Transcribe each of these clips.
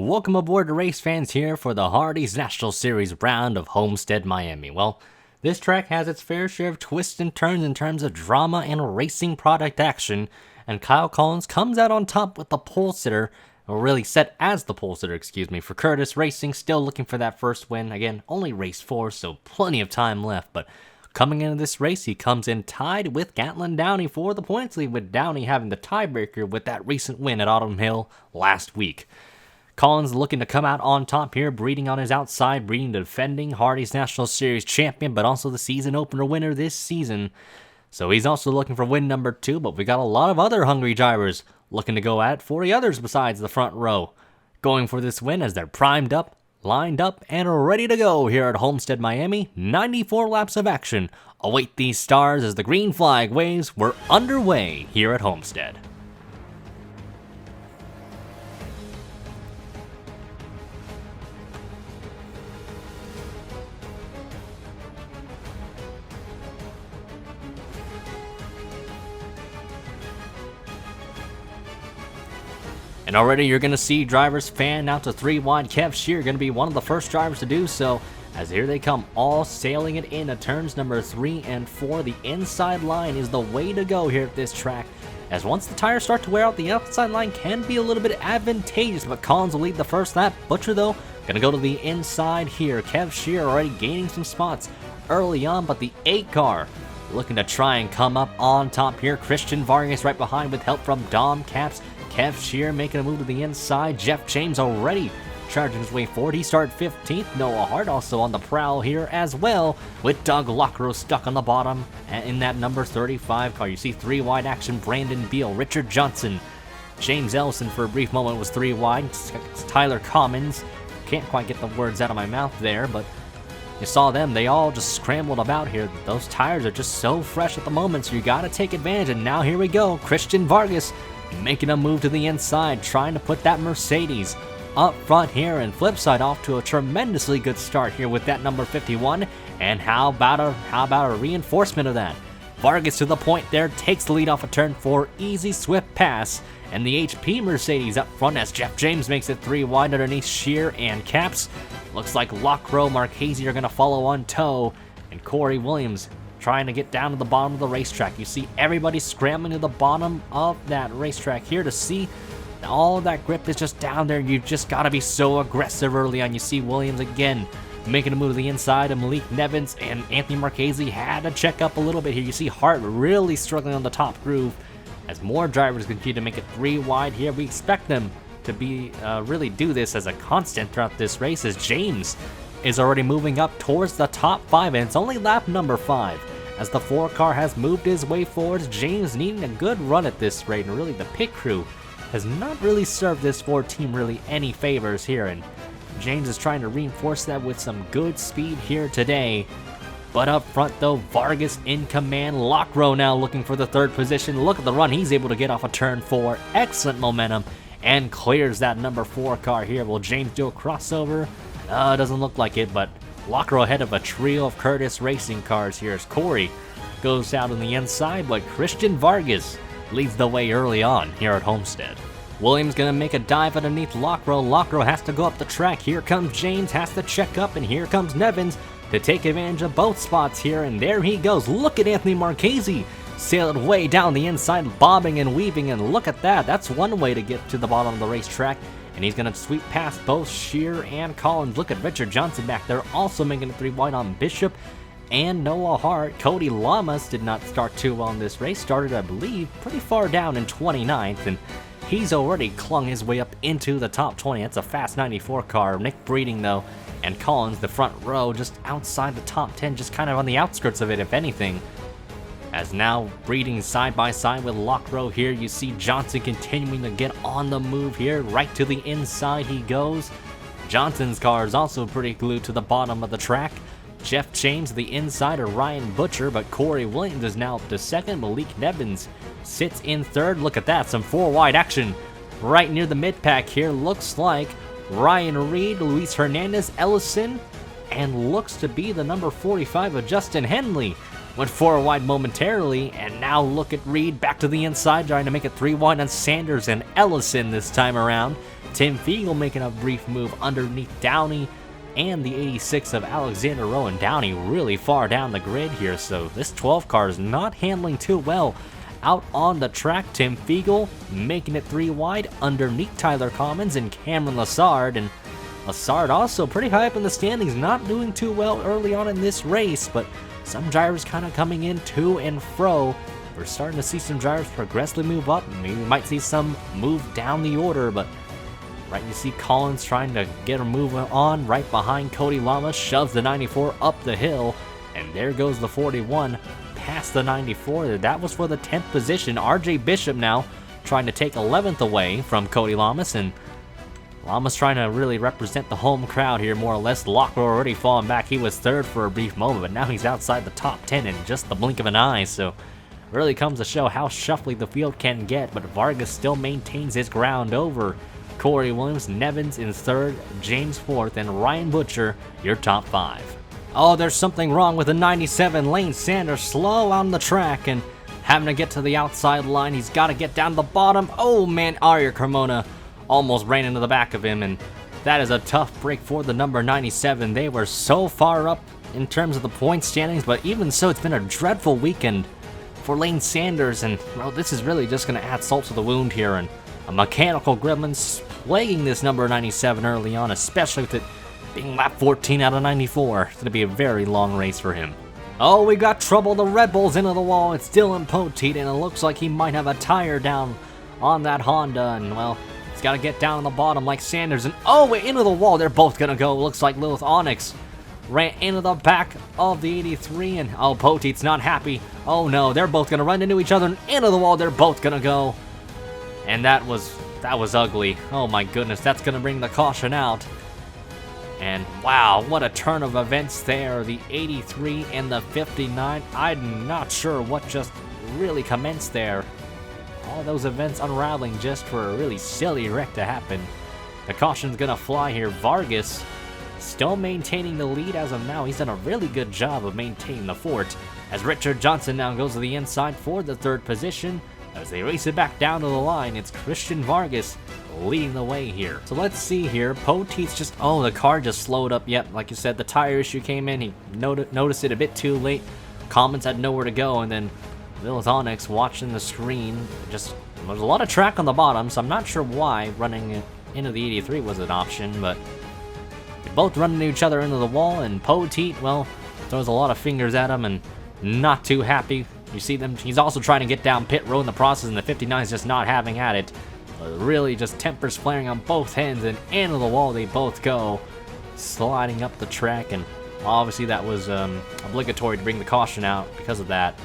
Welcome aboard, race fans, here for the Hardee's National Series round of Homestead, Miami. Well, this track has its fair share of twists and turns in terms of drama and racing product action, and Kyle Collins comes out on top with the pole sitter, or really set as the pole sitter, for Curtis Racing, still looking for that first win. Again, only race 4, so plenty of time left, but coming into this race, he comes in tied with Gatlin Downey for the points lead, with Downey having the tiebreaker with that recent win at Autumn Hill last week. Collins looking to come out on top here, breeding on his outside, breeding the defending Hardee's National Series champion, but also the season opener winner this season. So he's also looking for win number 2, but we got a lot of other hungry drivers looking to go at 40 others besides the front row, going for this win as they're primed up, lined up, and ready to go here at Homestead, Miami. 94 laps of action await these stars as the green flag waves. We're underway here at Homestead. And already you're going to see drivers fan out to 3 wide. Kev Shear going to be one of the first drivers to do so, as here they come, all sailing it in at turns number 3 and 4. The inside line is the way to go here at this track, as once the tires start to wear out, the outside line can be a little bit advantageous, but Collins will lead the first lap. Butcher, though, going to go to the inside here. Kev Shear already gaining some spots early on, but the 8 car looking to try and come up on top here. Christian Vargas right behind with help from Dom Caps. Kev Shear making a move to the inside. Jeff James already charging his way forward. He started 15th. Noah Hart also on the prowl here as well, with Doug Lockrow stuck on the bottom in that number 35 car. You see 3 wide action. Brandon Beal, Richard Johnson, James Ellison for a brief moment was 3 wide. It's Tyler Commons. Can't quite get the words out of my mouth there, but you saw them. They all just scrambled about here. Those tires are just so fresh at the moment, so you got to take advantage. And now here we go. Christian Vargas making a move to the inside, trying to put that Mercedes up front here, and Flipside off to a tremendously good start here with that number 51. And how about a reinforcement of that? Vargas to the point there, takes the lead off of turn 4, easy swift pass, and the HP Mercedes up front as Jeff James makes it 3 wide underneath Shear and Caps. Looks like Lockrow, Marchese are going to follow on tow, and Corey Williams trying to get down to the bottom of the racetrack. You see everybody scrambling to the bottom of that racetrack here to see all that grip is just down there. You just got to be so aggressive early on. You see Williams again making a move to the inside, and Malik Nevins and Anthony Marchese had to check up a little bit here. You see Hart really struggling on the top groove as more drivers continue to make it 3 wide here. We expect them to be really do this as a constant throughout this race, as James is already moving up towards the top 5, and it's only lap number 5 as the 4 car has moved his way forwards. James needing a good run at this rate, and really the pit crew has not really served this Ford team really any favors here, and James is trying to reinforce that with some good speed here today. But up front though, Vargas in command. Lockrow now looking for the 3rd position. Look at the run he's able to get off of turn 4. Excellent momentum, and clears that number 4 car here. Will James do a crossover? Doesn't look like it, but Lockrow ahead of a trio of Curtis Racing cars here as Corey goes out on the inside, but Christian Vargas leads the way early on here at Homestead. Williams gonna make a dive underneath Lockrow. Lockrow has to go up the track. Here comes James, has to check up, and here comes Nevins to take advantage of both spots here, and there he goes. Look at Anthony Marchese sailing way down the inside, bobbing and weaving, and look at that. That's one way to get to the bottom of the racetrack. And he's going to sweep past both Shear and Collins. Look at Richard Johnson back there, also making it 3 wide on Bishop and Noah Hart. Cody Lamas did not start too well in this race. Started, I believe, pretty far down in 29th, and he's already clung his way up into the top 20. That's a fast 94 car. Nick Breeding, though, and Collins, the front row, just outside the top 10, just kind of on the outskirts of it, if anything. As now Breeding side by side with Lockrow here. You see Johnson continuing to get on the move here. Right to the inside he goes. Johnson's car is also pretty glued to the bottom of the track. Jeff James the inside of Ryan Butcher, but Corey Williams is now up to 2nd. Malik Nevins sits in 3rd. Look at that, some 4 wide action right near the mid-pack here. Looks like Ryan Reed, Luis Hernandez, Ellison, and looks to be the number 45 of Justin Henley went 4 wide momentarily, and now look at Reed back to the inside, trying to make it 3 wide on Sanders and Ellison this time around. Tim Fiegel making a brief move underneath Downey, and the 86 of Alexander Rowan. Downey really far down the grid here, so this 12 car is not handling too well. Out on the track, Tim Fiegel making it 3 wide underneath Tyler Commons and Cameron Lassard, and Lassard also pretty high up in the standings, not doing too well early on in this race, but some drivers kind of coming in to and fro. We're starting to see some drivers progressively move up. Maybe we might see some move down the order, but right, you see Collins trying to get a move on right behind Cody Lamas, shoves the 94 up the hill, and there goes the 41 past the 94. That was for the 10th position. RJ Bishop now trying to take 11th away from Cody Lamas, and Lamas trying to really represent the home crowd here, more or less. Lockwood already falling back. He was 3rd for a brief moment, but now he's outside the top 10 in just the blink of an eye, so really comes to show how shuffly the field can get, but Vargas still maintains his ground over Corey Williams. Nevins in 3rd, James 4th, and Ryan Butcher, your top 5. Oh, there's something wrong with the 97. Lane Sanders slow on the track and having to get to the outside line. He's got to get down to the bottom. Oh man, Arya Cremona almost ran into the back of him, and that is a tough break for the number 97. They were so far up in terms of the point standings, but even so, it's been a dreadful weekend for Lane Sanders, and well, this is really just going to add salt to the wound here, and a mechanical gremlin plaguing this number 97 early on, especially with it being lap 14 out of 94. It's going to be a very long race for him. Oh, we got trouble. The Red Bull's into the wall. It's Dylan Poteet, and it looks like he might have a tire down on that Honda, and well, he's got to get down on the bottom like Sanders, and oh, into the wall. They're both going to go. Looks like Lilith Onyx ran into the back of the 83, and oh, Poteet's not happy. Oh no, they're both going to run into each other, and into the wall. They're both going to go. And that was ugly. Oh my goodness, that's going to bring the caution out. And wow, what a turn of events there. The 83 and the 59. I'm not sure what just really commenced there. All those events unraveling just for a really silly wreck to happen. The caution's going to fly here. Vargas still maintaining the lead as of now. He's done a really good job of maintaining the fort, as Richard Johnson now goes to the inside for the 3rd position. As they race it back down to the line, it's Christian Vargas leading the way here. So let's see here. Poteet's just, oh, the car just slowed up. Yep, like you said, the tire issue came in. He noticed it a bit too late. Commons had nowhere to go, and then Lilith Onyx watching the screen. Just, there's a lot of track on the bottom, so I'm not sure why running into the 83 was an option, but they both run into each other into the wall, and Poteet, well, throws a lot of fingers at him and not too happy. You see them, he's also trying to get down pit road in the process, and the 59 is just not having at it. Really just tempers flaring on both ends, and into the wall they both go, sliding up the track, and obviously that was obligatory to bring the caution out because of that.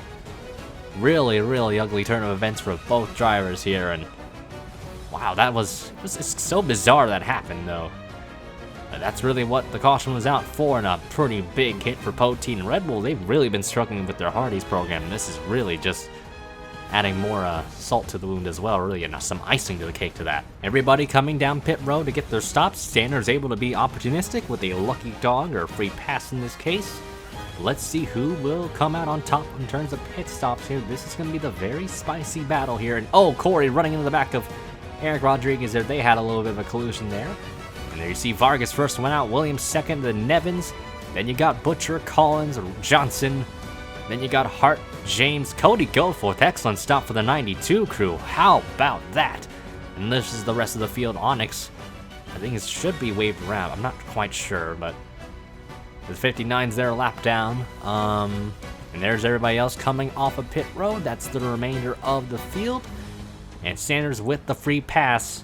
Really ugly turn of events for both drivers here, and wow, it's so bizarre that happened though. That's really what the caution was out for, and a pretty big hit for Poteet. And Red Bull, they've really been struggling with their Hardee's program, and this is really just adding more salt to the wound as well, really, and some icing to the cake to that. Everybody coming down pit road to get their stops. Sanders able to be opportunistic with a lucky dog, or free pass in this case. Let's see who will come out on top in terms of pit stops here. This is going to be the very spicy battle here. And oh, Corey running into the back of Eric Rodriguez there. They had a little bit of a collusion there. And there you see Vargas first went out, Williams second, then Nevins. Then you got Butcher, Collins, Johnson. Then you got Hart, James, Cody Goforth. Excellent stop for the 92 crew. How about that? And this is the rest of the field. Onyx, I think it should be waved around. I'm not quite sure, but the 59's there, lap down. And there's everybody else coming off of pit road. That's the remainder of the field. And Sanders with the free pass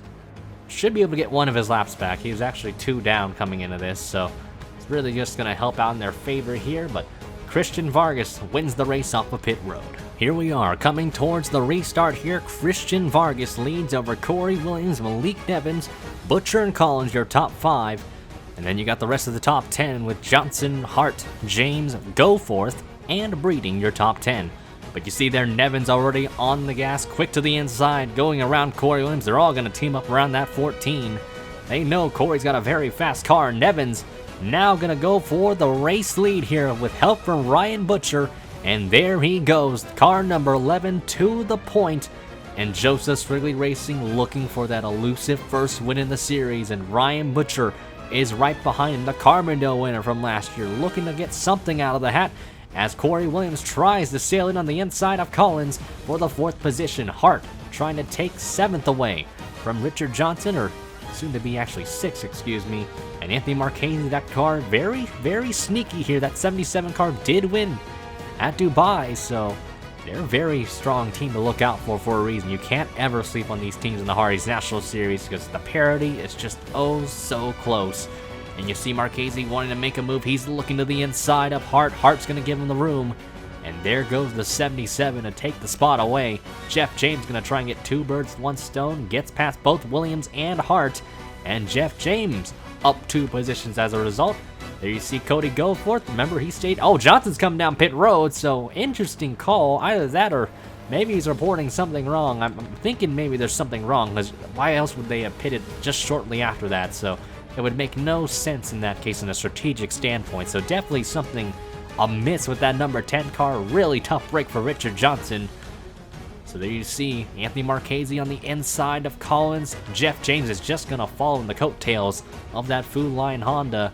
should be able to get one of his laps back. He was actually 2 down coming into this, so it's really just going to help out in their favor here. But Christian Vargas wins the race off of pit road. Here we are coming towards the restart here. Christian Vargas leads over Corey Williams, Malik Nevins, Butcher, and Collins, your top 5. And then you got the rest of the top 10 with Johnson, Hart, James, Goforth, and Breeding, your top 10. But you see there, Nevins already on the gas, quick to the inside, going around Corey Williams. They're all going to team up around that 14. They know Corey's got a very fast car. Nevins now going to go for the race lead here with help from Ryan Butcher And there he goes, car number 11 to the point. And Joseph Wrigley Racing looking for that elusive first win in the series. And Ryan Butcher is right behind him, the Carbondale winner from last year, looking to get something out of the hat as Corey Williams tries to sail in on the inside of Collins for the 4th position. Hart trying to take 7th away from Richard Johnson, or soon to be actually 6th, excuse me. And Anthony Marchese, that car, very, very sneaky here. That 77 car did win at Dubai, so they're a very strong team to look out for a reason. You can't ever sleep on these teams in the Hardee's National Series because the parity is just oh so close. And you see Marchese wanting to make a move. He's looking to the inside of Hart. Hart's going to give him the room. And there goes the 77 to take the spot away. Jeff James going to try and get 2 birds, 1 stone. Gets past both Williams and Hart. And Jeff James up 2 positions as a result. There you see Cody Goforth. Remember, he stayed. Oh, Johnson's coming down pit road, so interesting call. Either that or maybe he's reporting something wrong. I'm thinking maybe there's something wrong, because why else would they have pitted just shortly after that? So it would make no sense in that case in a strategic standpoint. So definitely something amiss with that number 10 car. Really tough break for Richard Johnson. So there you see Anthony Marchese on the inside of Collins. Jeff James is just going to follow in the coattails of that Food Lion Honda.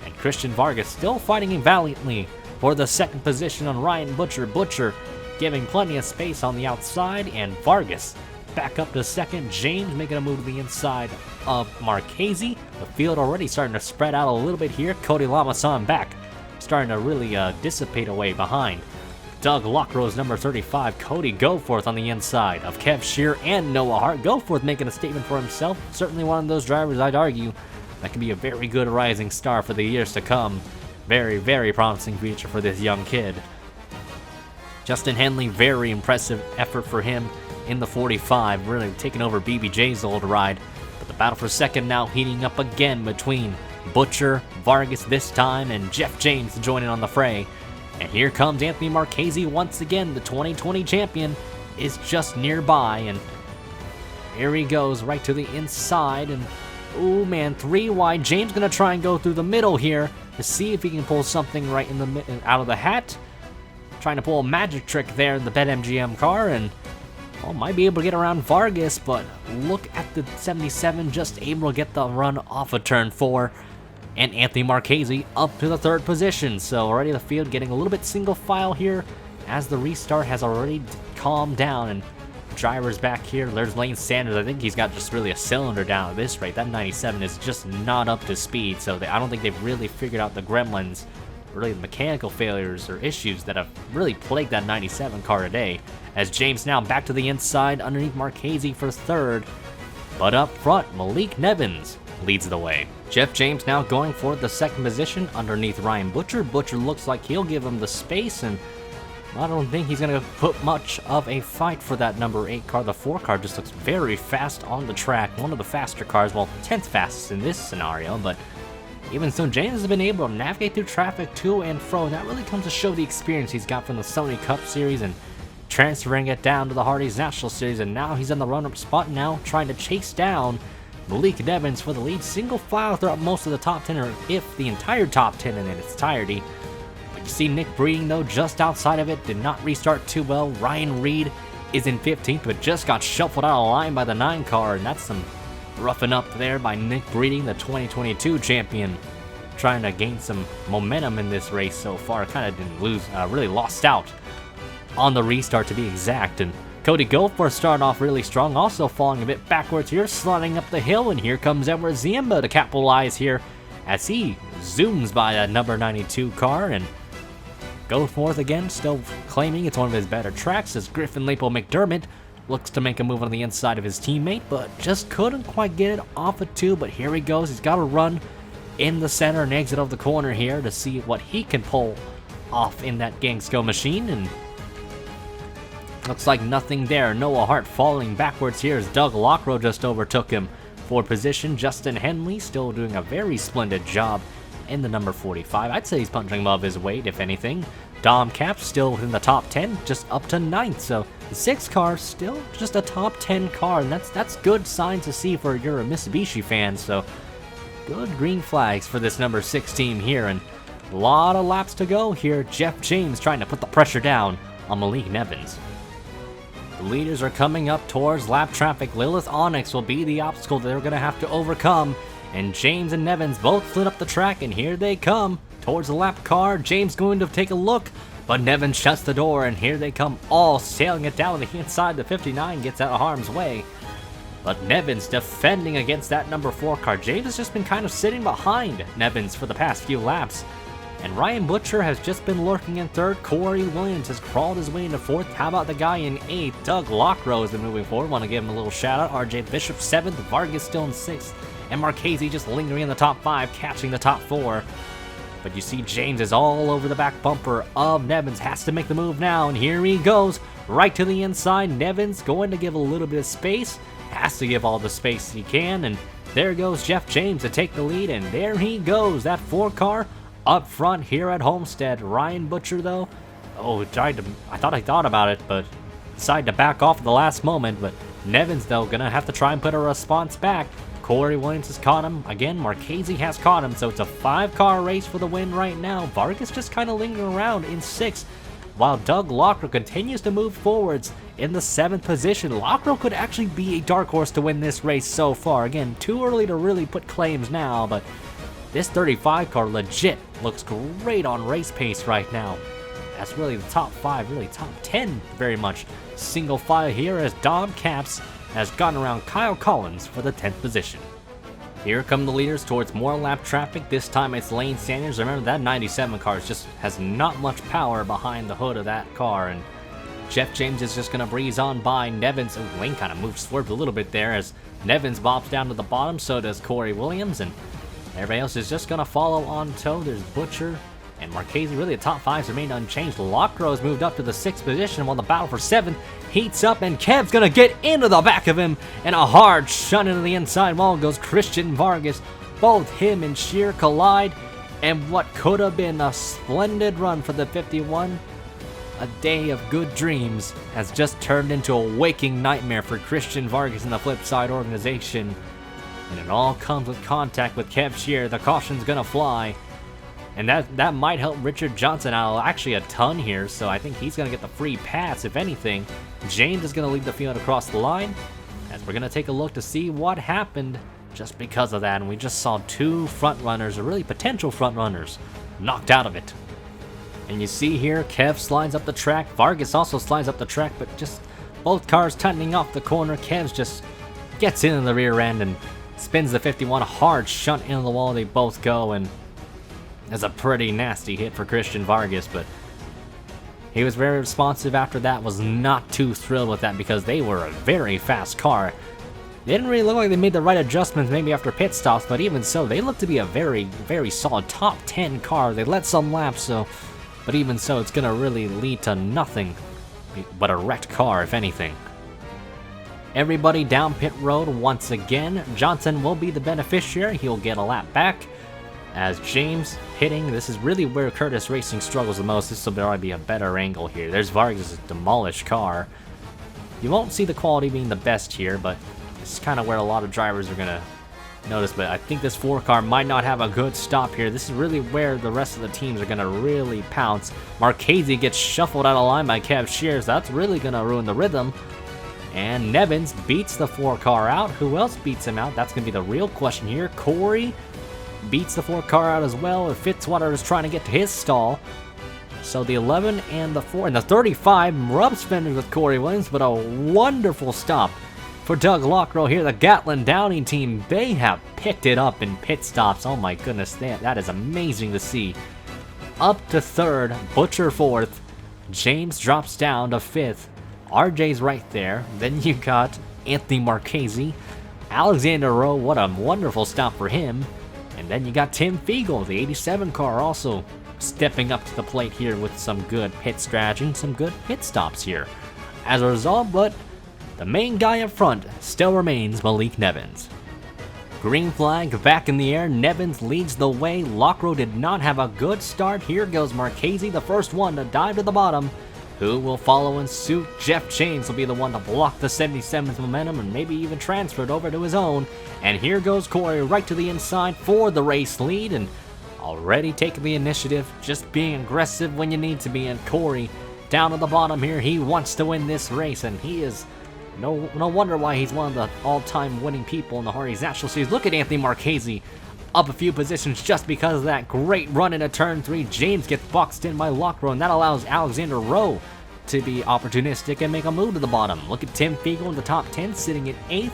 And Christian Vargas still fighting valiantly for the 2nd position on Ryan Butcher. Butcher giving plenty of space on the outside, and Vargas back up to 2nd. James making a move to the inside of Marchese. The field already starting to spread out a little bit here. Cody Lamasan back, starting to really dissipate away behind Doug Lockrose, number 35. Cody Goforth on the inside of Kev Shear and Noah Hart. Goforth making a statement for himself. Certainly one of those drivers, I'd argue, that can be a very good rising star for the years to come. Very, very promising future for this young kid. Justin Henley, very impressive effort for him in the 45, really taking over BBJ's old ride. But the battle for 2nd now heating up again between Butcher, Vargas this time, and Jeff James joining on the fray. And here comes Anthony Marchese once again. The 2020 champion is just nearby, and here he goes right to the inside. And oh man, 3 wide. James gonna try and go through the middle here to see if he can pull something right in the out of the hat. Trying to pull a magic trick there in the BetMGM car, and well, might be able to get around Vargas, but look at the 77 just able to get the run off of turn 4. And Anthony Marchese up to the 3rd position. So already the field getting a little bit single file here as the restart has already calmed down, and drivers back here. There's Lane Sanders. I think he's got just really a cylinder down at this rate. That 97 is just not up to speed, so I don't think they've really figured out the gremlins, really the mechanical failures or issues that have really plagued that 97 car today. As James now back to the inside underneath Marchese for 3rd, but up front, Malik Nevins leads the way. Jeff James now going for the 2nd position underneath Ryan Butcher. Butcher looks like he'll give him the space, and I don't think he's going to put much of a fight for that number 8 car. The 4 car just looks very fast on the track. One of the faster cars, well, 10th fastest in this scenario, but even so, James has been able to navigate through traffic to and fro, and that really comes to show the experience he's got from the Sony Cup Series and transferring it down to the Hardee's National Series, and now he's in the run-up spot now, trying to chase down Malik Nevins for the lead. Single file throughout most of the top 10, or if the entire top 10 in its entirety. But you see Nick Breeding, though, just outside of it, did not restart too well. Ryan Reed is in 15th, but just got shuffled out of line by the 9 car, and that's some roughing up there by Nick Breeding, the 2022 champion, trying to gain some momentum in this race so far. Kind of didn't lose, really lost out on the restart to be exact. And Cody Goforth started off really strong, also falling a bit backwards here, sliding up the hill, and here comes Edward Ziemba to capitalize here as he zooms by that number 92 car. And Goforth again still claiming it's one of his better tracks as Griffin Lapo McDermott looks to make a move on the inside of his teammate, but just couldn't quite get it off of 2. But here he goes. He's got to run in the center and exit of the corner here to see what he can pull off in that Gangsko machine. And looks like nothing there. Noah Hart falling backwards here as Doug Lockrow just overtook him for position. Justin Henley still doing a very splendid job in the number 45. I'd say he's punching above his weight, if anything. Dom Cap still within the top 10, just up to 9th. So the 6 car still just a top 10 car, and that's good sign to see for you're a Mitsubishi fan. So good green flags for this number 6 team here. And A lot of laps to go here. Jeff James trying to put the pressure down on Malik Nevins. The leaders are coming up towards lap traffic. Lilith Onyx will be the obstacle that they're going to have to overcome. And James and Nevins both slid up the track, and here they come towards the lap car. James going to take a look, but Nevins shuts the door, and here they come all sailing it down the inside. The 59 gets out of harm's way. But Nevins defending against that number 4 car. James has just been kind of sitting behind Nevins for the past few laps. And Ryan Butcher has just been lurking in 3rd. Corey Williams has crawled his way into 4th. How about the guy in 8th? Doug Lockrow has been moving forward. Want to give him a little shout out. RJ Bishop 7th. Vargas still in 6th. And Marchese just lingering in the top 5, catching the top 4. But you see James is all over the back bumper of Nevins. Has to make the move now. And here he goes. Right to the inside. Nevins going to give a little bit of space. Has to give all the space he can. And there goes Jeff James to take the lead. And there he goes. That 4 car up front here at Homestead. Ryan Butcher, though, I thought about it, but decided to back off at the last moment. But Nevins, though, gonna have to try and put a response back. Corey Williams has caught him. Again, Marchese has caught him, so it's a 5-car race for the win right now. Vargas just kind of lingering around in 6th, while Doug Lockrow continues to move forwards in the 7th position. Lockrow could actually be a dark horse to win this race so far. Again, too early to really put claims now, but this 35 car legit looks great on race pace right now. That's really the top 5, really top 10 very much. Single file here as Dom Caps has gotten around Kyle Collins for the 10th position. Here come the leaders towards more lap traffic. This time it's Lane Sanders. Remember, that 97 car just has not much power behind the hood of that car, and Jeff James is just going to breeze on by Nevins. Oh, Lane kind of swerved a little bit there as Nevins bops down to the bottom. So does Corey Williams, and everybody else is just going to follow on tow. There's Butcher and Marchese. Really, the top 5s remain unchanged. Lockrow has moved up to the 6th position while the battle for 7th heats up, and Kev's going to get into the back of him, and a hard shot into the inside wall goes Christian Vargas. Both him and Shear collide, and what could have been a splendid run for the 51, a day of good dreams, has just turned into a waking nightmare for Christian Vargas and the Flipside organization. And it all comes with contact with Kev Shear. The caution's gonna fly. And that might help Richard Johnson out actually a ton here, so I think he's gonna get the free pass, if anything. James is gonna lead the field across the line, as we're gonna take a look to see what happened just because of that. And we just saw 2 front runners, or really potential front runners, knocked out of it. And you see here, Kev slides up the track. Vargas also slides up the track, but just both cars tightening off the corner. Kev's just gets into the rear end and spins the 51, a hard shunt into the wall. They both go, and that's a pretty nasty hit for Christian Vargas, but he was very responsive after that. Was not too thrilled with that because they were a very fast car. They didn't really look like they made the right adjustments maybe after pit stops, but even so, they look to be a very, very solid top 10 car. They led some laps, so, but even so, it's going to really lead to nothing but a wrecked car, if anything. Everybody down pit road once again. Johnson will be the beneficiary. He'll get a lap back. As James hitting, this is really where Curtis Racing struggles the most. This will probably be a better angle here. There's Vargas' demolished car. You won't see the quality being the best here, but this is kind of where a lot of drivers are going to notice. But I think this 4 car might not have a good stop here. This is really where the rest of the teams are going to really pounce. Marchese gets shuffled out of line by Kev Shears. That's really going to ruin the rhythm. And Nevins beats the 4 car out. Who else beats him out? That's going to be the real question here. Corey beats the 4 car out as well. Fitzwater is trying to get to his stall. So the 11 and the 4 and the 35 rubs fenders with Corey Williams, but a wonderful stop for Doug Lockrow here. The Gatlin Downey team, they have picked it up in pit stops. Oh my goodness, that is amazing to see. Up to 3rd, Butcher 4th, James drops down to 5th. RJ's right there. Then you got Anthony Marchese, Alexander Rowe, what a wonderful stop for him. And then you got Tim Fiegel, the 87 car, also stepping up to the plate here with some good pit strategy, some good pit stops here. As a result, but the main guy up front still remains Malik Nevins. Green flag back in the air. Nevins leads the way. Lockrow did not have a good start. Here goes Marchese, the first one to dive to the bottom. Who will follow in suit? Jeff James will be the one to block the 77's momentum and maybe even transfer it over to his own. And here goes Corey right to the inside for the race lead. And already taking the initiative, just being aggressive when you need to be. And Corey down at the bottom here, he wants to win this race, and he is no wonder why he's one of the all-time winning people in the Hardee's National Series. Look at Anthony Marchese up a few positions just because of that great run into turn 3. James gets boxed in by Lockrow, and that allows Alexander Rowe to be opportunistic and make a move to the bottom. Look at Tim Fiegel in the top 10, sitting at 8th,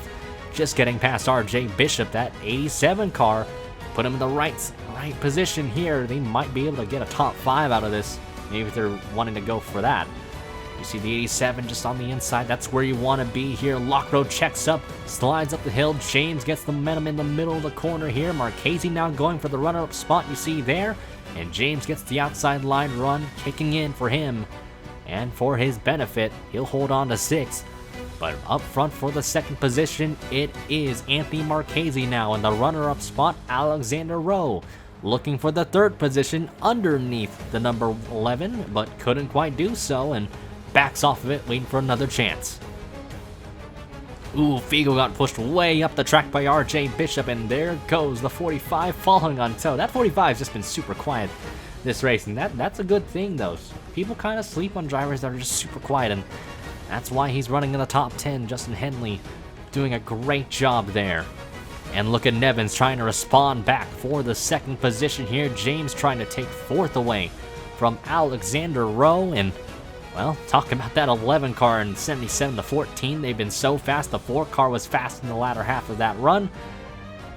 just getting past RJ Bishop. That 87 car put him in the right position here. They might be able to get a top 5 out of this, maybe if they're wanting to go for that. You see the 87 just on the inside. That's where you want to be here. Lockrow checks up, slides up the hill. James gets the momentum in the middle of the corner here. Marchese now going for the runner-up spot you see there. And James gets the outside line run, kicking in for him. And for his benefit, he'll hold on to 6th. But up front for the second position, it is Anthony Marchese now. In the runner-up spot, Alexander Rowe. Looking for the third position underneath the number 11, but couldn't quite do so, and backs off of it, waiting for another chance. Ooh, Fiegel got pushed way up the track by RJ Bishop, and there goes the 45 falling on toe. That 45 has just been super quiet this race, and that's a good thing, though. People kind of sleep on drivers that are just super quiet, and that's why he's running in the top 10. Justin Henley doing a great job there. And look at Nevins trying to respond back for the second position here. James trying to take 4th away from Alexander Rowe, and well, talk about that 11 car in 77 to 14. They've been so fast. The 4 car was fast in the latter half of that run.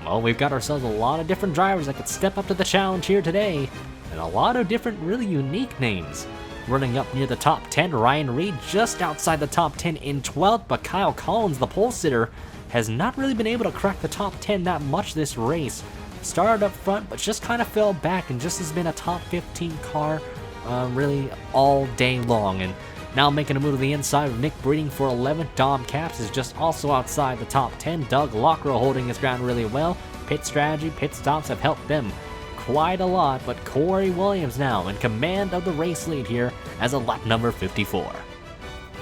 Well, we've got ourselves a lot of different drivers that could step up to the challenge here today, and a lot of different really unique names. Running up near the top 10, Ryan Reed just outside the top 10 in 12th, but Kyle Collins, the pole sitter, has not really been able to crack the top 10 that much this race. Started up front, but just kind of fell back, and just has been a top 15 car really all day long. And now making a move to the inside with Nick Breeding for 11th. Dom Capps is just also outside the top 10. Doug Lockrow holding his ground really well. Pit strategy, pit stops have helped them quite a lot, but Corey Williams now in command of the race lead here as a lap number 54.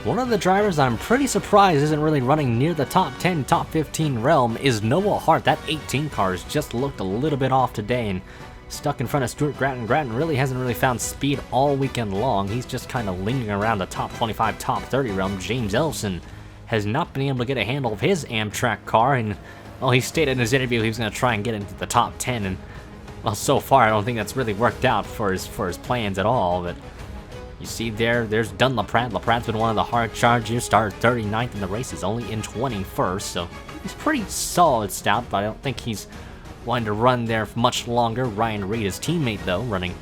One of the drivers I'm pretty surprised isn't really running near the top 10, top 15 realm is Noah Hart. That 18 car has just looked a little bit off today and stuck in front of Stuart Grattan. Grattan really hasn't found speed all weekend long. He's just kind of lingering around the top 25, top 30 realm. James Ellison has not been able to get a handle of his Amtrak car, and well, he stated in his interview he was going to try and get into the top 10, and well, so far I don't think that's really worked out for his plans at all. But you see there's Dunlap Pratt. LaPratt's been one of the hard chargers, started 39th in the race, is only in 21st, so he's pretty solid stout, but I don't think he's wanting to run there for much longer. Ryan Reed, his teammate, though, running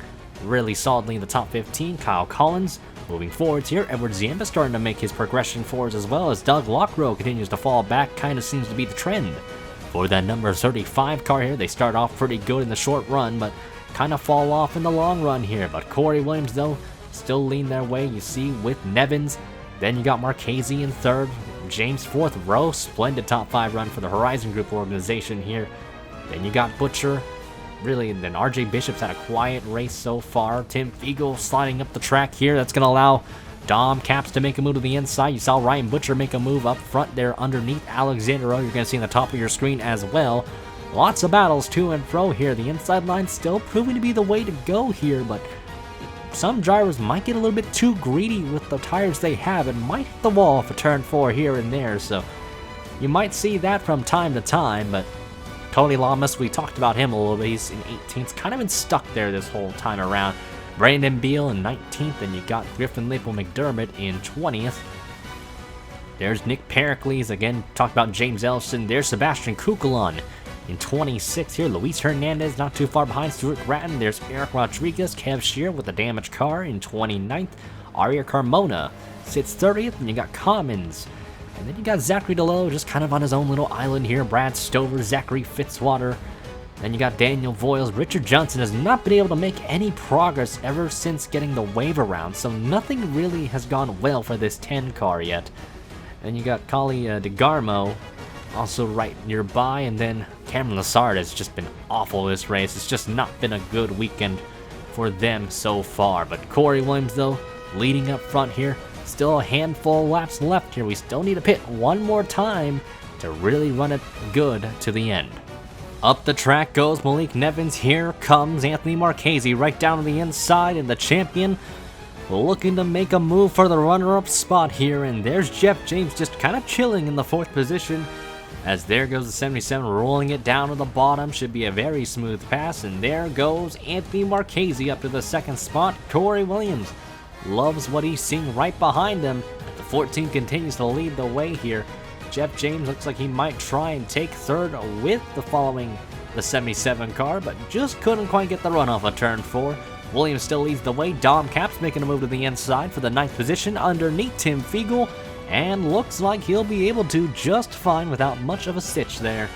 really solidly in the top 15. Kyle Collins moving forwards here. Edward Ziemba starting to make his progression forwards as well, as Doug Lockrow continues to fall back. Kind of seems to be the trend for that number 35 car here. They start off pretty good in the short run, but kind of fall off in the long run here. But Corey Williams, though, still leading their way, you see, with Nevins. Then you got Marchese in 3rd, James 4th, Rowe, splendid top 5 run for the Horizon Group organization here. Then you got Butcher, really, and then RJ Bishop's had a quiet race so far. Tim Fiegel sliding up the track here. That's going to allow Dom Capps to make a move to the inside. You saw Ryan Butcher make a move up front there underneath Alexander Rowe. You're going to see on the top of your screen as well. Lots of battles to and fro here. The inside line still proving to be the way to go here, but some drivers might get a little bit too greedy with the tires they have and might hit the wall for turn 4 here and there, so you might see that from time to time. But Cody Lamas, we talked about him a little bit. He's in 18th, kind of been stuck there this whole time around. Brandon Beal in 19th, and you got Griffin Lipple McDermott in 20th. There's Nick Pericles, again, talked about James Ellison. There's Sebastian Kukulon in 26th here. Luis Hernandez not too far behind Stuart Grattan. There's Eric Rodriguez, Kev Shear with a damaged car in 29th. Aria Carmona sits 30th, and you got Commons. And then you got Zachary DeLow just kind of on his own little island here. Brad Stover, Zachary Fitzwater. Then you got Daniel Voiles. Richard Johnson has not been able to make any progress ever since getting the wave around, so nothing really has gone well for this 10 car yet. Then you got Kali DeGarmo also right nearby, and then Cameron Lassard has just been awful this race. It's just not been a good weekend for them so far. But Corey Williams, though, leading up front here. Still a handful of laps left here. We still need to pit one more time to really run it good to the end. Up the track goes Malik Nevins. Here comes Anthony Marchese right down to the inside, and the champion looking to make a move for the runner-up spot here. And there's Jeff James just kind of chilling in the 4th position, as there goes the 77 rolling it down to the bottom. Should be a very smooth pass, and there goes Anthony Marchese up to the 2nd spot. Corey Williams loves what he's seeing right behind him. The 14 continues to lead the way here. Jeff James looks like he might try and take 3rd with the following the 77 car, but just couldn't quite get the run off of turn 4. Williams still leads the way. Dom Capps making a move to the inside for the 9th position underneath Tim Fiegel, and looks like he'll be able to just fine without much of a stitch there.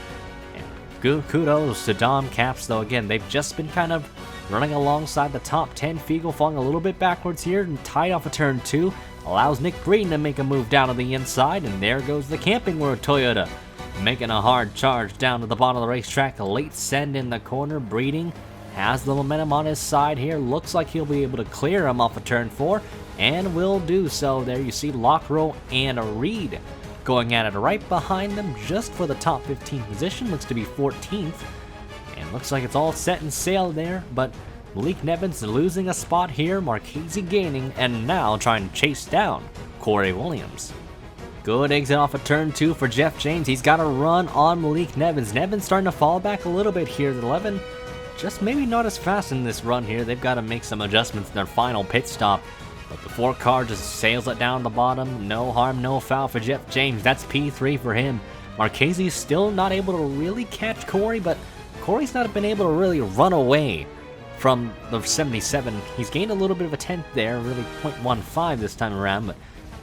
And good kudos to Dom Capps, though. Again, they've just been kind of running alongside the top 10. Fiegel falling a little bit backwards here and tied off of turn 2. Allows Nick Breeden to make a move down to the inside, and there goes the Camping World Toyota making a hard charge down to the bottom of the racetrack. A late send in the corner. Breeding has the momentum on his side here. Looks like he'll be able to clear him off of turn 4, and will do so. There you see Lockrow and Reed going at it right behind them just for the top 15 position. Looks to be 14th, and looks like it's all set and sail there, but Malik Nevins losing a spot here, Marchese gaining, and now trying to chase down Corey Williams. Good exit off of turn 2 for Jeff James. He's got a run on Malik Nevins. Nevins starting to fall back a little bit here. The 11 just maybe not as fast in this run here. They've got to make some adjustments in their final pit stop. But the 4 car just sails it down the bottom. No harm, no foul for Jeff James. That's P3 for him. Marchese's still not able to really catch Corey, but Corey's not been able to really run away from the 77. He's gained a little bit of a 10th there, really 0.15 this time around, but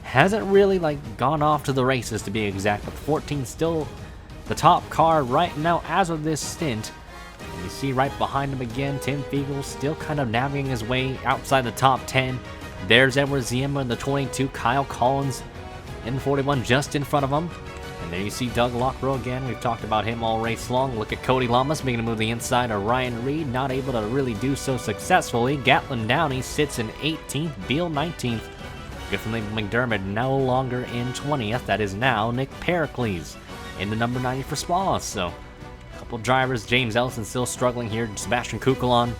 hasn't really gone off to the races to be exact. But 14 still the top car right now as of this stint. And you see right behind him again, Tim Fiegel still kind of navigating his way outside the top 10. There's Edward Ziema in the 22, Kyle Collins in 41 just in front of him. And there you see Doug Lockrow again. We've talked about him all race long. Look at Cody Lamas making a move to the inside of Ryan Reed. Not able to really do so successfully. Gatlin Downey sits in 18th. Beal 19th. Griffin McDermott no longer in 20th. That is now Nick Pericles in the number 90 for Spa. So a couple drivers. James Ellison still struggling here. Sebastian Kukulon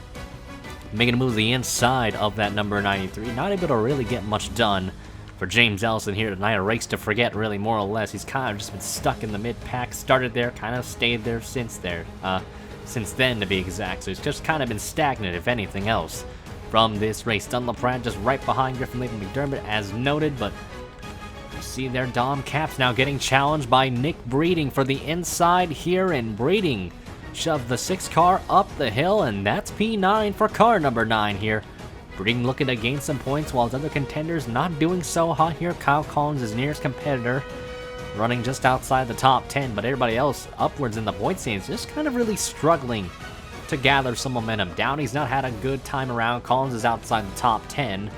making a move to the inside of that number 93. Not able to really get much done for James Ellison here tonight. A race to forget, really, more or less. He's kind of just been stuck in the mid-pack. Started there, kind of stayed there since then, to be exact. So he's just kind of been stagnant, if anything else, from this race. Dunlop Pratt just right behind Griffin McDermott, as noted, but you see there Dom Capps now getting challenged by Nick Breeding for the inside here, and Breeding shoved the 6 car up the hill, and that's P9 for car number 9 here. Breeding looking to gain some points while his other contenders not doing so hot here. Kyle Collins, his nearest competitor, running just outside the top 10, but everybody else upwards in the point stands just kind of really struggling to gather some momentum. Downey's not had a good time around. Collins is outside the top 10.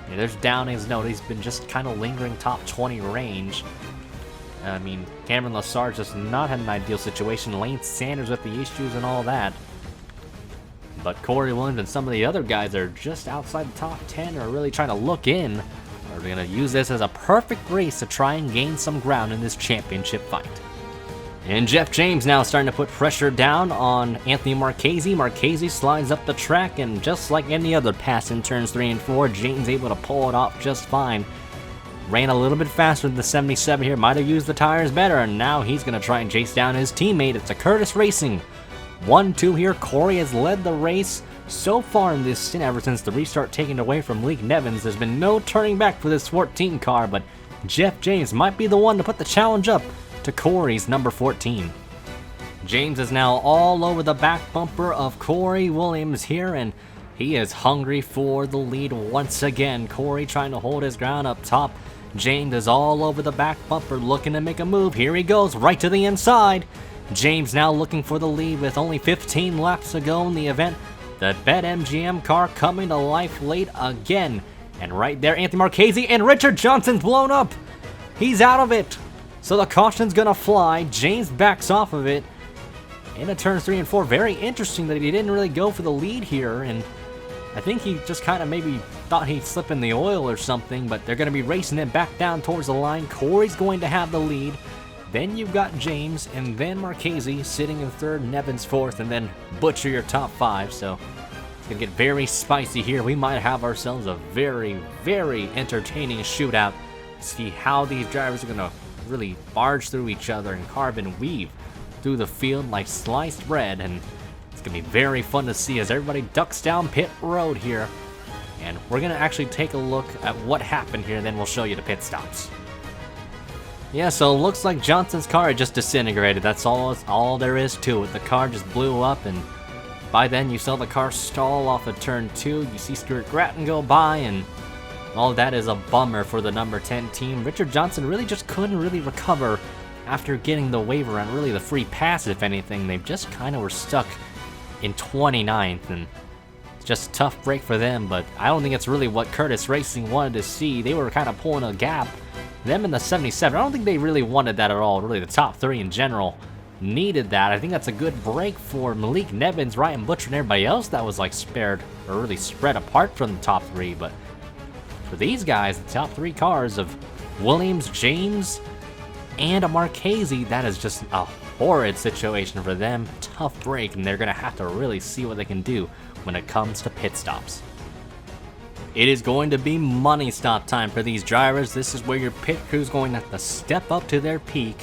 Yeah, there's Downey's note. He's been just kind of lingering top 20 range. I mean, Cameron Lassard just not had an ideal situation. Lane Sanders with the issues and all that. But Corey Williams and some of the other guys that are just outside the top 10 are really trying to look in. Are going to use this as a perfect race to try and gain some ground in this championship fight. And Jeff James now starting to put pressure down on Anthony Marchese. Marchese slides up the track, and just like any other pass in turns 3 and 4, James able to pull it off just fine. Ran a little bit faster than the 77 here. Might have used the tires better, and now he's going to try and chase down his teammate. It's a Curtis Racing 1-2 here. Corey has led the race so far in this stint ever since the restart taken away from Malik Nevins. There's been no turning back for this 14 car, but Jeff James might be the one to put the challenge up to Corey's number 14. James is now all over the back bumper of Corey Williams here, and he is hungry for the lead once again. Corey trying to hold his ground up top. James is all over the back bumper looking to make a move. Here he goes, right to the inside. James now looking for the lead with only 15 laps to go in the event. The BetMGM car coming to life late again. And right there, Anthony Marchese, and Richard Johnson's blown up. He's out of it. So the caution's going to fly. James backs off of it into turns 3 and 4. Very interesting that he didn't really go for the lead here. And I think he just kind of maybe thought he'd slip in the oil or something. But they're going to be racing it back down towards the line. Corey's going to have the lead. Then you've got James, and then Marchese sitting in third, Nevins fourth, and then Butcher your top 5. So it's going to get very spicy here. We might have ourselves a very, very entertaining shootout. See how these drivers are going to really barge through each other and carve and weave through the field like sliced bread. And it's going to be very fun to see as everybody ducks down pit road here. And we're going to actually take a look at what happened here, and then we'll show you the pit stops. Yeah, so it looks like Johnson's car just disintegrated. That's all there is to it. The car just blew up, and by then you saw the car stall off of turn 2. You see Stuart Gratton go by, and all that is a bummer for the number 10 team. Richard Johnson really just couldn't really recover after getting the waiver and really the free pass, if anything. They just kind of were stuck in 29th, and it's just a tough break for them, but I don't think it's really what Curtis Racing wanted to see. They were kind of pulling a gap. Them in the 77, I don't think they really wanted that at all. Really, the top 3 in general needed that. I think that's a good break for Malik Nevins, Ryan Butcher, and everybody else that was like spared or really spread apart from the top 3. But for these guys, the top 3 cars of Williams, James, and a Marchese, that is just a horrid situation for them. Tough break, and they're going to have to really see what they can do when it comes to pit stops. It is going to be money stop time for these drivers. This is where your pit crew is going to have to step up to their peak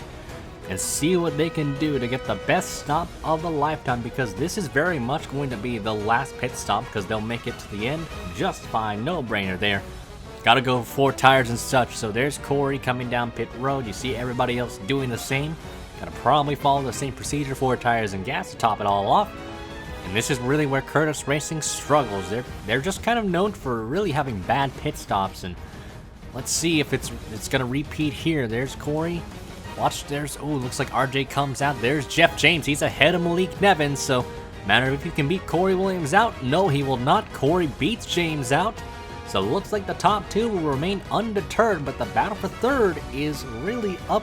and see what they can do to get the best stop of a lifetime, because this is very much going to be the last pit stop, because they'll make it to the end just fine. No brainer there. Gotta go 4 tires and such. So there's Corey coming down pit road. You see everybody else doing the same. Gotta probably follow the same procedure, 4 tires and gas to top it all off. And this is really where Curtis Racing struggles. They're just kind of known for really having bad pit stops, and let's see if it's gonna repeat here. There's Corey. Watch, there's, oh, looks like RJ comes out. There's Jeff James. He's ahead of Malik Nevins, so matter if you can beat Corey Williams out. No, he will not. Corey beats James out. So it looks like the top 2 will remain undeterred, but the battle for third is really up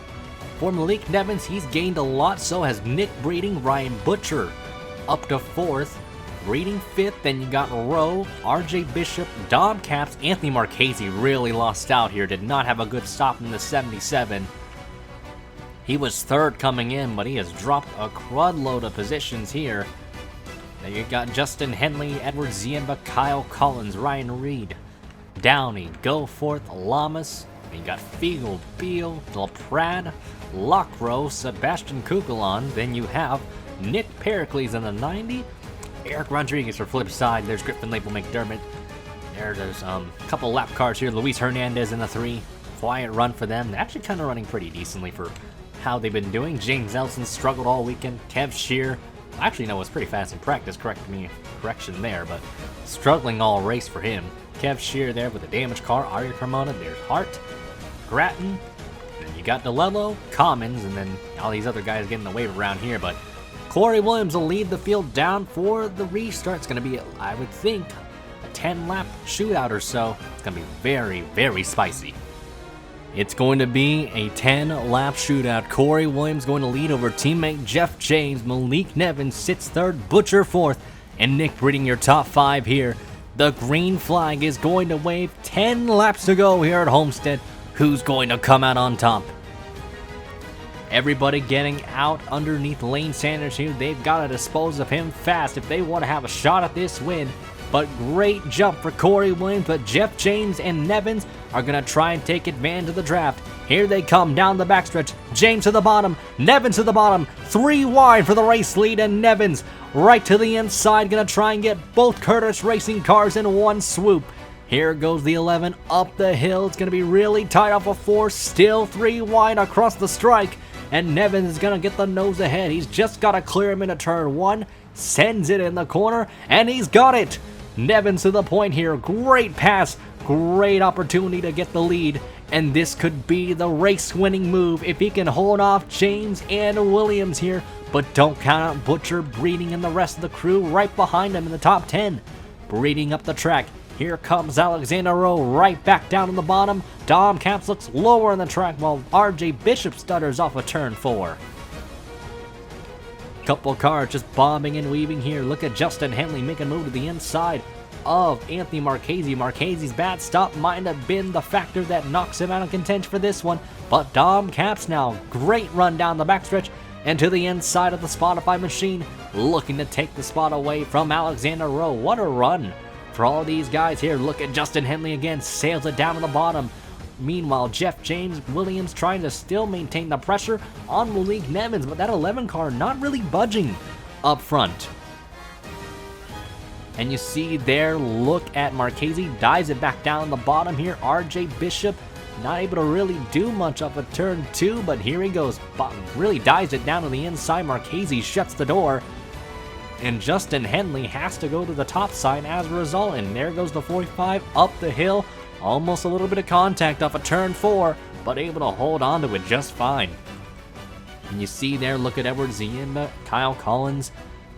for Malik Nevins. He's gained a lot, so has Nick Breeding, Ryan Butcher up to 4th, Breeding 5th, then you got Rowe, RJ Bishop, Dom Caps. Anthony Marchese really lost out here, did not have a good stop in the 77. He was 3rd coming in, but he has dropped a crud load of positions here. Then you got Justin Henley, Edward Ziemba, Kyle Collins, Ryan Reed, Downey, Goforth, Lamas. You got Fiegel, Beal, LaPrade, Lockrow, Sebastian Kukulon. Then you have Nick Pericles in the 90, Eric Rodriguez for flip side. There's Griffin Label McDermott. There's a couple lap cars here. Luis Hernandez in the 3. Quiet run for them. They're actually kind of running pretty decently for how they've been doing. James Nelson struggled all weekend. Kev Shear, actually no, was pretty fast in practice. Correction there, but struggling all race for him. Kev Shear there with a damaged car. Arya Carmona. There's Hart, Gratton. Then you got DeLello, Commons, and then all these other guys getting the wave around here, but Corey Williams will lead the field down for the restart. It's going to be, I would think, a 10-lap shootout or so. It's going to be very, very spicy. It's going to be a 10-lap shootout. Corey Williams going to lead over teammate Jeff James. Malik Nevins sits 3rd, Butcher 4th, and Nick Breeding your top 5 here. The green flag is going to wave. 10 laps to go here at Homestead. Who's going to come out on top? Everybody getting out underneath Lane Sanders here. They've got to dispose of him fast if they want to have a shot at this win. But great jump for Corey Williams, but Jeff James and Nevins are going to try and take advantage of the draft. Here they come down the backstretch. James to the bottom, Nevins to the bottom. 3 wide for the race lead, and Nevins right to the inside. Going to try and get both Curtis Racing cars in one swoop. Here goes the 11 up the hill. It's going to be really tight off of 4. Still 3 wide across the strike. And Nevins is going to get the nose ahead. He's just got to clear him into turn 1. Sends it in the corner, and he's got it. Nevins to the point here. Great pass. Great opportunity to get the lead. And this could be the race-winning move if he can hold off James and Williams here. But don't count out Butcher, Breeding, and the rest of the crew right behind him in the top 10. Breeding up the track. Here comes Alexander Rowe right back down on the bottom. Dom Caps looks lower on the track while RJ Bishop stutters off of turn 4. Couple cars just bombing and weaving here. Look at Justin Henley make a move to the inside. of Anthony Marchese. Marchese's bad stop might have been the factor that knocks him out of contention for this one, but Dom Capps now, great run down the backstretch and to the inside of the Spotify machine, looking to take the spot away from Alexander Rowe. What a run for all these guys here. Look at Justin Henley again, sails it down to the bottom. Meanwhile, Jeff James Williams trying to still maintain the pressure on Malik Nevins, but that 11 car not really budging up front. And you see there, look at Marchese, dives it back down the bottom here. RJ Bishop not able to really do much up a turn 2, but here he goes. Really dives it down to the inside. Marchese shuts the door, and Justin Henley has to go to the top side as a result. And there goes the 45 up the hill. Almost a little bit of contact off a turn 4, but able to hold on to it just fine. And you see there, look at Edward Ziemba, Kyle Collins,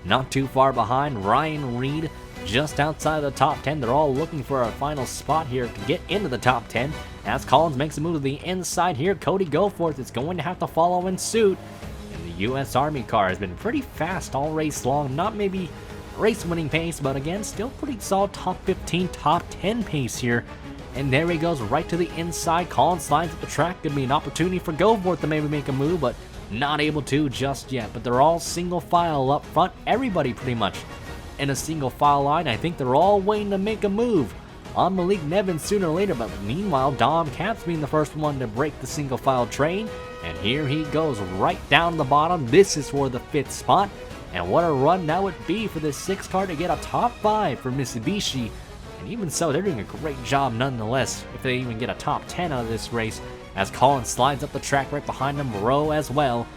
not too far behind. Ryan Reed just outside of the top 10. They're all looking for a final spot here to get into the top 10. As Collins makes a move to the inside here, Cody Goforth is going to have to follow in suit. And the U.S. Army car has been pretty fast all race long. Not maybe race-winning pace, but again, still pretty solid top 15, top 10 pace here. And there he goes, right to the inside. Collins slides at the track. Could be an opportunity for Goforth to maybe make a move, but not able to just yet. But they're all single file up front. Everybody pretty much in a single file line. I think they're all waiting to make a move on Malik Nevins sooner or later. But meanwhile, Dom Capps being the first one to break the single file train. And here he goes right down the bottom. This is for the 5th spot. And what a run that would be for this 6 car to get a top 5 for Mitsubishi. And even so, they're doing a great job nonetheless if they even get a top 10 out of this race, as Collins slides up the track right behind him, Rowe as well.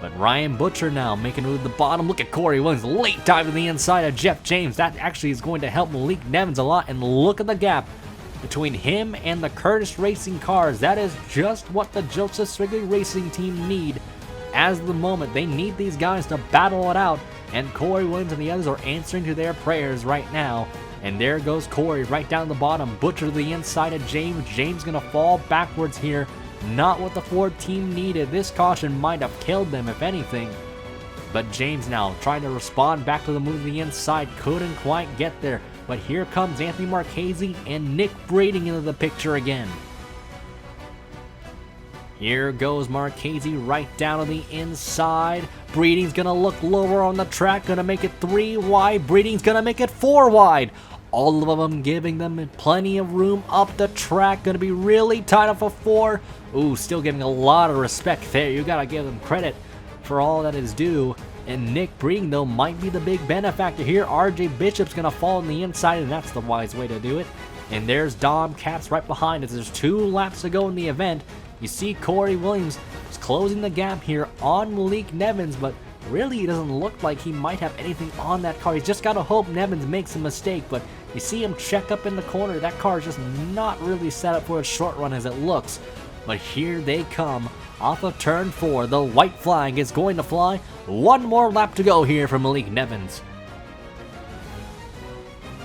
But Ryan Butcher now making it to the bottom. Look at Corey Williams, late dive to the inside of Jeff James. That actually is going to help Malik Nevins a lot. And look at the gap between him and the Curtis Racing cars. That is just what the Joseph Swigley Racing team need as the moment. They need these guys to battle it out. And Corey Williams and the others are answering to their prayers right now. And there goes Corey right down the bottom. Butcher to the inside of James. James going to fall backwards here. Not what the Ford team needed. This caution might have killed them if anything. But James now trying to respond back to the move to the inside. Couldn't quite get there. But here comes Anthony Marchese and Nick Brading into the picture again. Here goes Marchese right down to the inside. Breeding's going to look lower on the track. Going to make it 3 wide. Breeding's going to make it 4 wide. All of them giving them plenty of room up the track. Going to be really tight up for 4. Ooh, still giving a lot of respect there. You got to give them credit for all that is due. And Nick Breeding, though, might be the big benefactor here. RJ Bishop's going to fall on the inside, and that's the wise way to do it. And there's Dom Capps right behind us. There's 2 laps to go in the event. You see Corey Williams is closing the gap here on Malik Nevins, but really it doesn't look like he might have anything on that car. He's just got to hope Nevins makes a mistake, but you see him check up in the corner. That car is just not really set up for a short run as it looks. But here they come off of turn 4. The white flag is going to fly. 1 more lap to go here for Malik Nevins.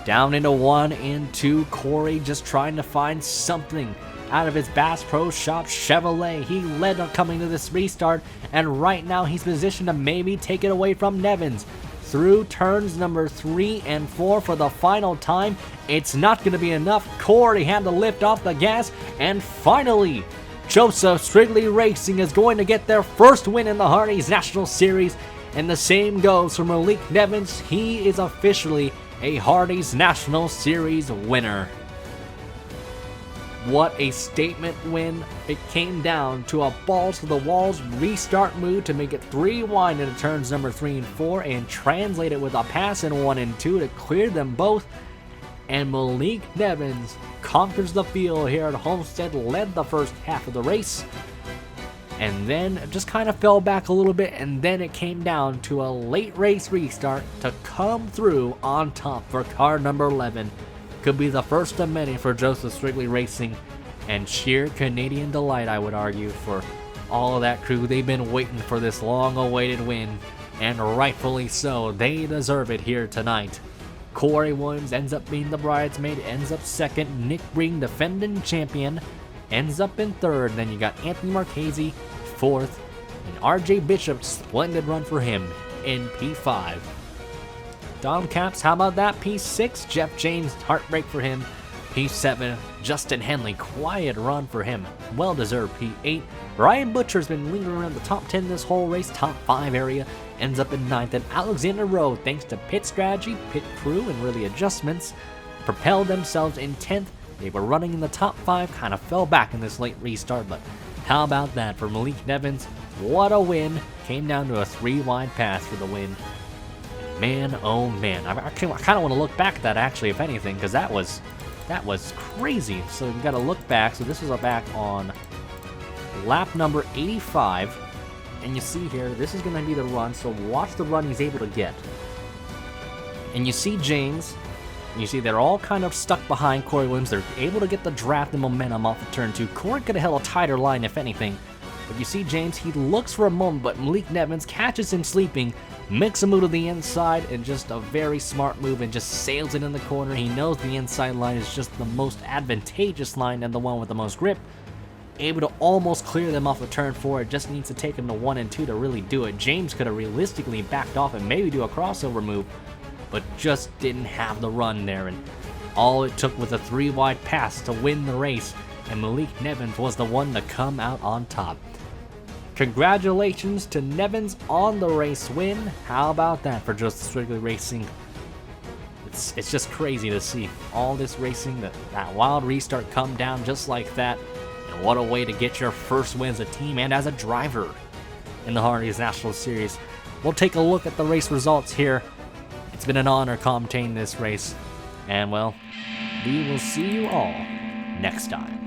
Down into 1 and 2. Corey just trying to find something out of his Bass Pro Shop Chevrolet. He led on coming to this restart, and right now he's positioned to maybe take it away from Nevins. Through turns number 3 and 4 for the final time. It's not going to be enough. Corey had to lift off the gas, and finally, Joseph Swigley Racing is going to get their first win in the Hardee's National Series, and the same goes for Malik Nevins. He is officially a Hardee's National Series winner. What a statement win. It came down to a balls to the walls restart move to make it 3 wide into turns number 3 and 4 and translate it with a pass in 1 and 2 to clear them both. And Malik Nevins conquers the field here at Homestead, led the first half of the race, and then just kind of fell back a little bit, and then it came down to a late race restart to come through on top for car number 11. Could be the first of many for Joseph Swigley Racing, and sheer Canadian delight, I would argue, for all of that crew. They've been waiting for this long-awaited win, and rightfully so. They deserve it here tonight. Corey Williams ends up being the bridesmaid, ends up second. Nick Breen, defending champion, ends up in third. Then you got Anthony Marchese, fourth, and RJ Bishop, splendid run for him in P5. Dom Caps, how about that? P6, Jeff James, heartbreak for him. P7, Justin Henley, quiet run for him. Well-deserved P8. Ryan Butcher's been lingering around the top 10 this whole race, top 5 area. Ends up in 9th. And Alexander Rowe, thanks to pit strategy, pit crew, and really adjustments, propelled themselves in 10th. They were running in the top 5, kind of fell back in this late restart, but how about that for Malik Nevins? What a win. Came down to a 3-wide pass for the win. Man, oh man. I kind of want to look back at that, actually, if anything, because that was crazy. So we got to look back. So this was back on lap number 85. And you see here, this is going to be the run. So watch the run he's able to get. And you see James. You see they're all kind of stuck behind Corey Williams. They're able to get the draft and momentum off of turn 2. Corey could have held a tighter line, if anything. But you see James, he looks for a moment, but Malik Nevins catches him sleeping, makes a move to the inside, and just a very smart move, and just sails it in the corner. He knows the inside line is just the most advantageous line and the one with the most grip. Able to almost clear them off of turn 4. It just needs to take him to 1 and 2 to really do it. James could have realistically backed off and maybe do a crossover move, but just didn't have the run there, and all it took was a 3-wide pass to win the race, and Malik Nevins was the one to come out on top. Congratulations to Nevins on the race win. How about that for just strictly racing? It's just crazy to see all this racing, that wild restart come down just like that, and what a way to get your first win as a team and as a driver in the Hardee's National Series. We'll take a look at the race results here. It's been an honor commentating this race, and well, we will see you all next time.